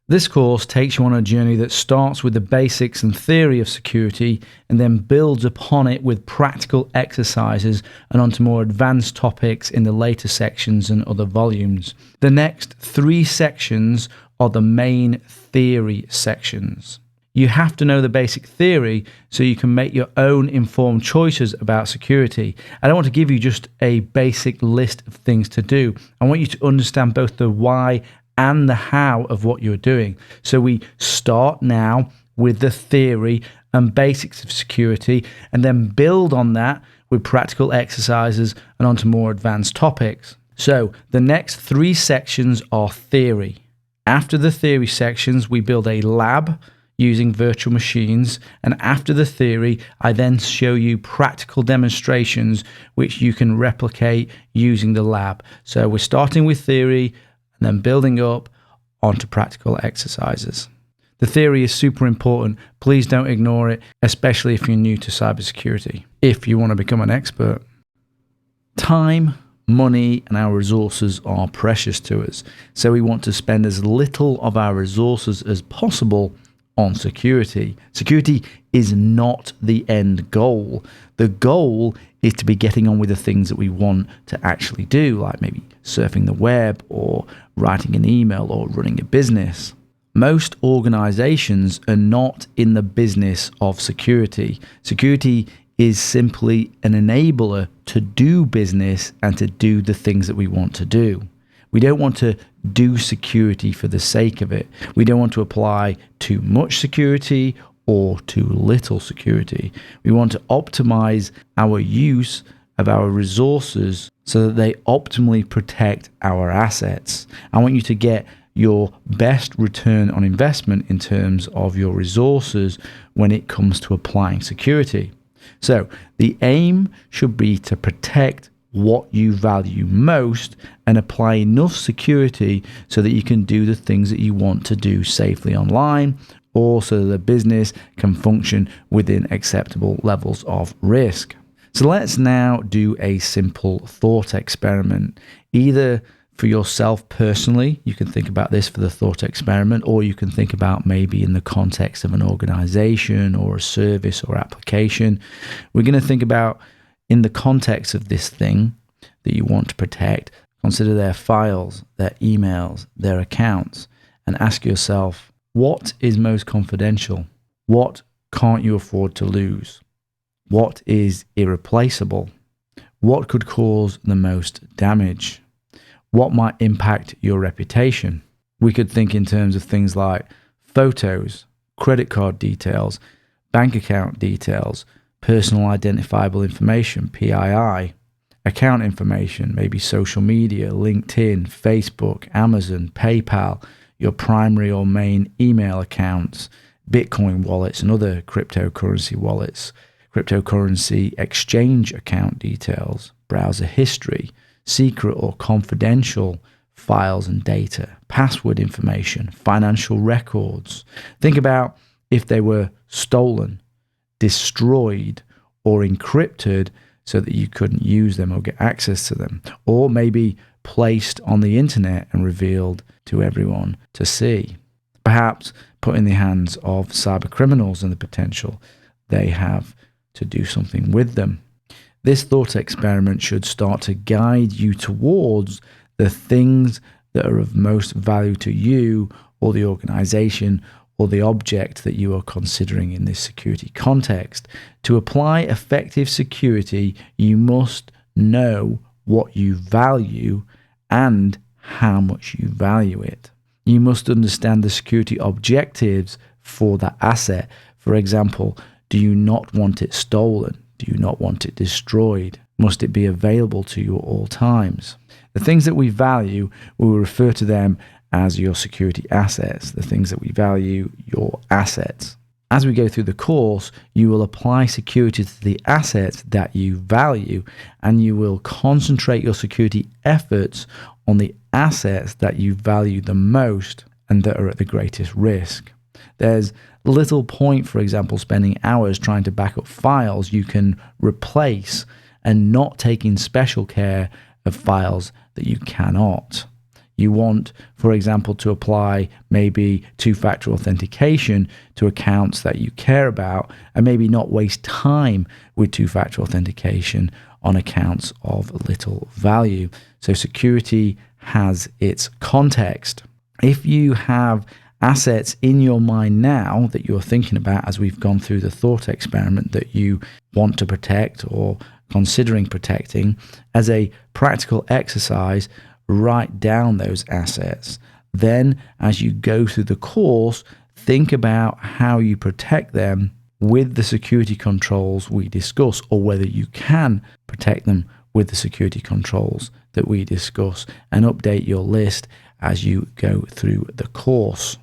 This course takes you on a journey that starts with the basics and theory of security and then builds upon it with practical exercises and onto more advanced topics in the later sections and other volumes. The next 3 sections are the main theory sections. You have to know the basic theory so you can make your own informed choices about security. I don't want to give you just a basic list of things to do. I want you to understand both the why and the how of what you're doing. So we start now with the theory and basics of security and then build on that with practical exercises and onto more advanced topics. So the next 3 sections are theory. After the theory sections, we build a lab using virtual machines, and after the theory, I then show you practical demonstrations which you can replicate using the lab. So we're starting with theory and then building up onto practical exercises. The theory is super important. Please don't ignore it, especially if you're new to cybersecurity, if you want to become an expert. Time, money, and our resources are precious to us, so we want to spend as little of our resources as possible on security. Security is not the end goal. The goal is to be getting on with the things that we want to actually do, like maybe surfing the web or writing an email or running a business. Most organizations are not in the business of security. Security is simply an enabler to do business and to do the things that we want to do. We don't want to do security for the sake of it. We don't want to apply too much security or too little security. We want to optimize our use of our resources so that they optimally protect our assets. I want you to get your best return on investment in terms of your resources when it comes to applying security. So the aim should be to protect what you value most and apply enough security so that you can do the things that you want to do safely online, or so that the business can function within acceptable levels of risk. So let's now do a simple thought experiment. Either for yourself personally, you can think about this for the thought experiment, or you can think about maybe in the context of an organization or a service or application. We're going to think about in the context of this thing that you want to protect. Consider their files, their emails, their accounts, and ask yourself, what is most confidential? What can't you afford to lose? What is irreplaceable? What could cause the most damage? What might impact your reputation? We could think in terms of things like photos, credit card details, bank account details, personal identifiable information, PII, account information, maybe social media, LinkedIn, Facebook, Amazon, PayPal, your primary or main email accounts, Bitcoin wallets and other cryptocurrency wallets, cryptocurrency exchange account details, browser history, secret or confidential files and data, password information, financial records. Think about if they were stolen, destroyed, or encrypted so that you couldn't use them or get access to them, or maybe placed on the internet and revealed to everyone to see. Perhaps put in the hands of cyber criminals and the potential they have to do something with them. This thought experiment should start to guide you towards the things that are of most value to you or the organization or the object that you are considering in this security context. To apply effective security, you must know what you value and how much you value it. You must understand the security objectives for that asset. For example, do you not want it stolen? Do you not want it destroyed? Must it be available to you at all times? The things that we value, we will refer to them as your security assets. The things that we value, your assets. As we go through the course, you will apply security to the assets that you value, and you will concentrate your security efforts on the assets that you value the most and that are at the greatest risk. There's little point, for example, spending hours trying to back up files you can replace and not taking special care of files that you cannot. You want, for example, to apply maybe two-factor authentication to accounts that you care about, and maybe not waste time with two-factor authentication on accounts of little value. So security has its context. If you have assets in your mind now that you're thinking about, as we've gone through the thought experiment, that you want to protect or considering protecting, as a practical exercise, write down those assets. Then, as you go through the course, think about how you protect them with the security controls we discuss, or whether you can protect them with the security controls that we discuss, and update your list as you go through the course.